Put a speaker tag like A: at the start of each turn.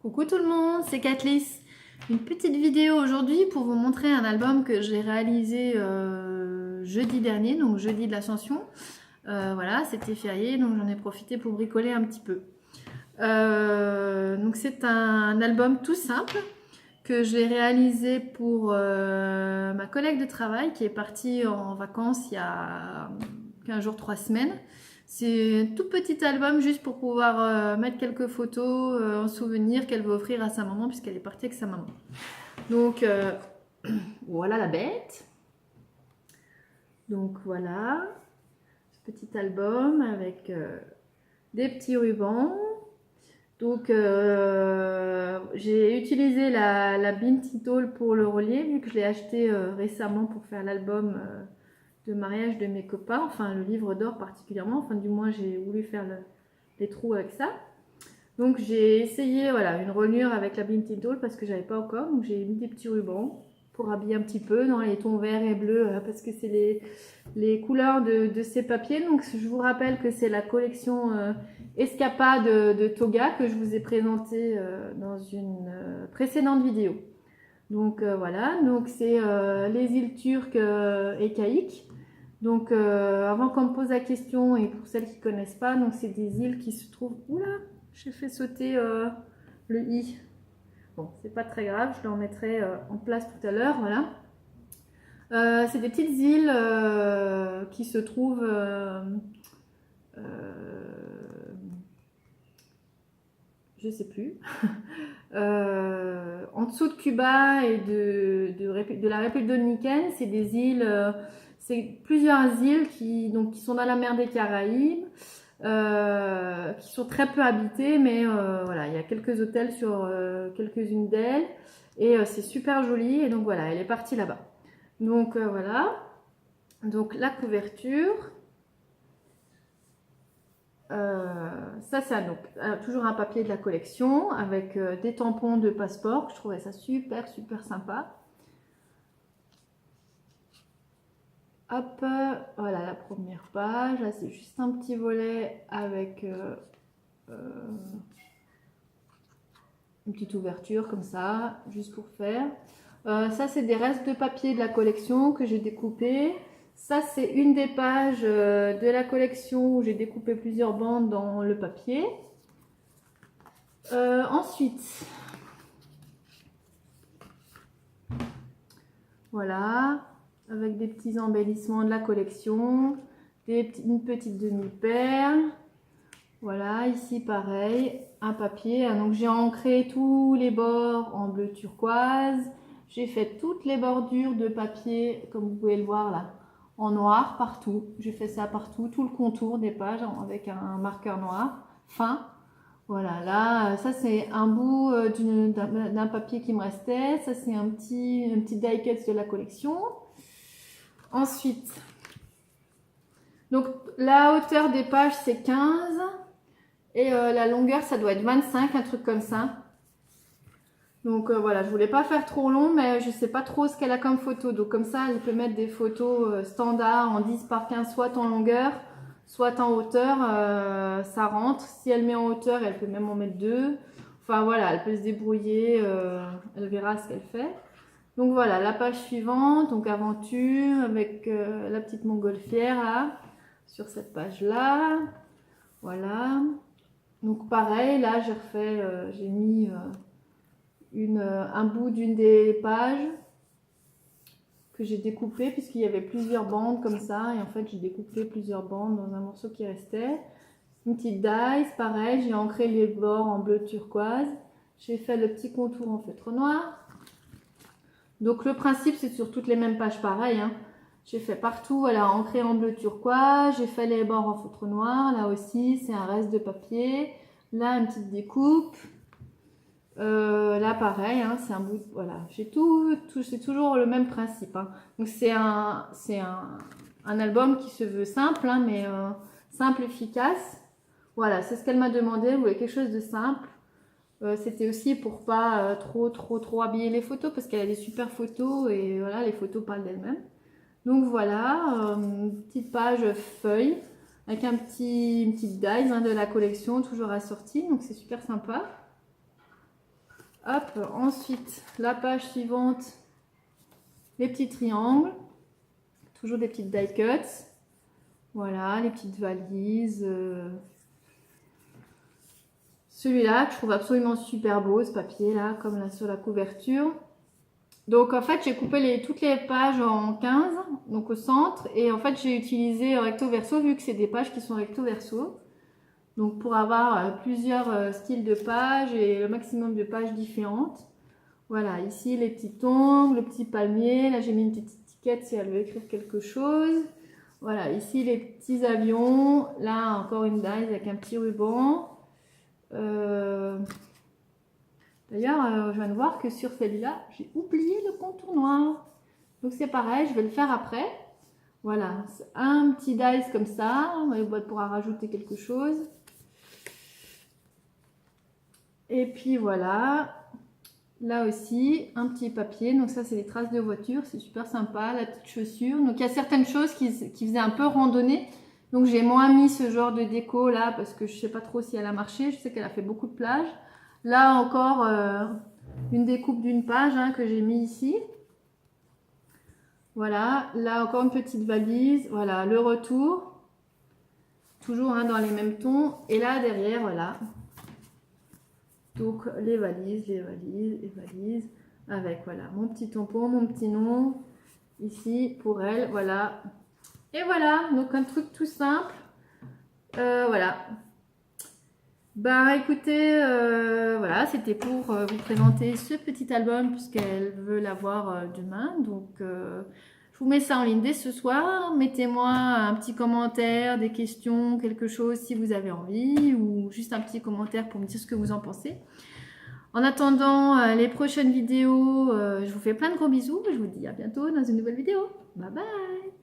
A: Coucou tout le monde, c'est Cathlis. Une petite vidéo aujourd'hui pour vous montrer un album que j'ai réalisé jeudi dernier, donc jeudi de l'Ascension. Voilà, c'était férié, donc j'en ai profité pour bricoler un petit peu. Donc c'est un album tout simple que j'ai réalisé pour ma collègue de travail qui est partie en vacances il y a 15 jours, 3 semaines. C'est un tout petit album juste pour pouvoir mettre quelques photos en souvenir qu'elle veut offrir à sa maman puisqu'elle est partie avec sa maman. Donc voilà la bête. Donc voilà ce petit album avec des petits rubans. Donc j'ai utilisé la Binti Doll pour le relier vu que je l'ai acheté récemment pour faire l'album de mariage de mes copains, enfin le livre d'or particulièrement, enfin du moins j'ai voulu faire les trous avec ça. Donc j'ai essayé voilà, une reliure avec la Binti Doll parce que j'avais pas encore, donc j'ai mis des petits rubans pour habiller un petit peu dans les tons verts et bleus parce que c'est les couleurs de ces papiers. Donc je vous rappelle que c'est la collection Escapade de Toga que je vous ai présentée dans une précédente vidéo. Donc voilà, donc c'est les îles turques et caïques. Donc avant qu'on me pose la question, et pour celles qui ne connaissent pas, donc c'est des îles qui se trouvent... Oula, j'ai fait sauter le i. Bon, c'est pas très grave, je le remettrai en place tout à l'heure, voilà. C'est des petites îles qui se trouvent je sais plus, en dessous de Cuba et de la République dominicaine. C'est des îles, c'est plusieurs îles qui sont dans la mer des Caraïbes, qui sont très peu habitées, mais voilà, il y a quelques hôtels sur quelques-unes d'elles, et c'est super joli, et donc voilà, elle est partie là-bas. Donc voilà, donc la couverture. Ça c'est toujours un papier de la collection avec des tampons de passeport. Je trouvais ça super sympa. Hop, voilà la première page. Là c'est juste un petit volet avec une petite ouverture comme ça, juste pour faire. Ça c'est des restes de papier de la collection que j'ai découpé. Ça, c'est une des pages de la collection où j'ai découpé plusieurs bandes dans le papier. Ensuite, voilà, avec des petits embellissements de la collection, une petite demi-perle. Voilà, ici pareil, un papier. Donc j'ai ancré tous les bords en bleu turquoise. J'ai fait toutes les bordures de papier, comme vous pouvez le voir là, en noir partout. J'ai fait ça partout, tout le contour des pages avec un marqueur noir fin. Voilà, là, ça c'est un bout d'un papier qui me restait. Ça c'est un petit die-cut de la collection. Ensuite, donc la hauteur des pages c'est 15 et la longueur ça doit être 25, un truc comme ça. Donc voilà, je voulais pas faire trop long, mais je sais pas trop ce qu'elle a comme photo. Donc comme ça, elle peut mettre des photos standards en 10 par 15, soit en longueur, soit en hauteur. Ça rentre. Si elle met en hauteur, elle peut même en mettre deux. Enfin voilà, elle peut se débrouiller. Elle verra ce qu'elle fait. Donc voilà, la page suivante, donc aventure avec la petite montgolfière là, sur cette page-là. Voilà. Donc pareil, là j'ai refait, j'ai mis... un bout d'une des pages que j'ai découpé puisqu'il y avait plusieurs bandes comme ça, et en fait j'ai découpé plusieurs bandes dans un morceau qui restait. Une petite dice, pareil, j'ai ancré les bords en bleu turquoise, j'ai fait le petit contour en feutre noir. Donc le principe c'est sur toutes les mêmes pages pareil, hein. J'ai fait partout, voilà, ancré en bleu turquoise, j'ai fait les bords en feutre noir, là aussi c'est un reste de papier, là une petite découpe. Là pareil, hein, c'est un bout, voilà, j'ai c'est toujours le même principe, hein. Donc c'est un album qui se veut simple, hein, mais simple, efficace. Voilà, c'est ce qu'elle m'a demandé, elle voulait quelque chose de simple. C'était aussi pour pas trop habiller les photos, parce qu'elle a des super photos et voilà, les photos parlent d'elles-mêmes. Donc voilà, une petite page feuille avec une petite dies, hein, de la collection, toujours assortie, donc c'est super sympa. Hop, ensuite, la page suivante, les petits triangles. Toujours des petites die cuts. Voilà, les petites valises. Celui-là que je trouve absolument super beau, ce papier là, comme là sur la couverture. Donc en fait j'ai coupé toutes les pages en 15, donc au centre, et en fait j'ai utilisé recto verso vu que c'est des pages qui sont recto verso. Donc pour avoir plusieurs styles de pages et le maximum de pages différentes. Voilà, ici les petits ongles, le petit palmier, là j'ai mis une petite étiquette si elle veut écrire quelque chose. Voilà, ici les petits avions, là encore une die avec un petit ruban. D'ailleurs, je viens de voir que sur celle-là, j'ai oublié le contour noir. Donc c'est pareil, je vais le faire après. Voilà, un petit dice comme ça. On pourra rajouter quelque chose. Et puis voilà, là aussi, un petit papier. Donc ça, c'est les traces de voiture. C'est super sympa, la petite chaussure. Donc il y a certaines choses qui faisaient un peu randonnée. Donc j'ai moins mis ce genre de déco là parce que je ne sais pas trop si elle a marché. Je sais qu'elle a fait beaucoup de plages. Là encore, une découpe d'une page que j'ai mis ici. Voilà, là encore une petite valise. Voilà, le retour. Toujours dans les mêmes tons. Et là derrière, voilà. Donc les valises, avec voilà mon petit tampon, mon petit nom ici pour elle, voilà. Et voilà, donc un truc tout simple. Voilà. Bah écoutez, voilà, c'était pour vous présenter ce petit album puisqu'elle veut l'avoir demain. Donc je vous mets ça en ligne dès ce soir. Mettez-moi un petit commentaire, des questions, quelque chose si vous avez envie ou juste un petit commentaire pour me dire ce que vous en pensez. En attendant les prochaines vidéos, je vous fais plein de gros bisous. Je vous dis à bientôt dans une nouvelle vidéo. Bye bye!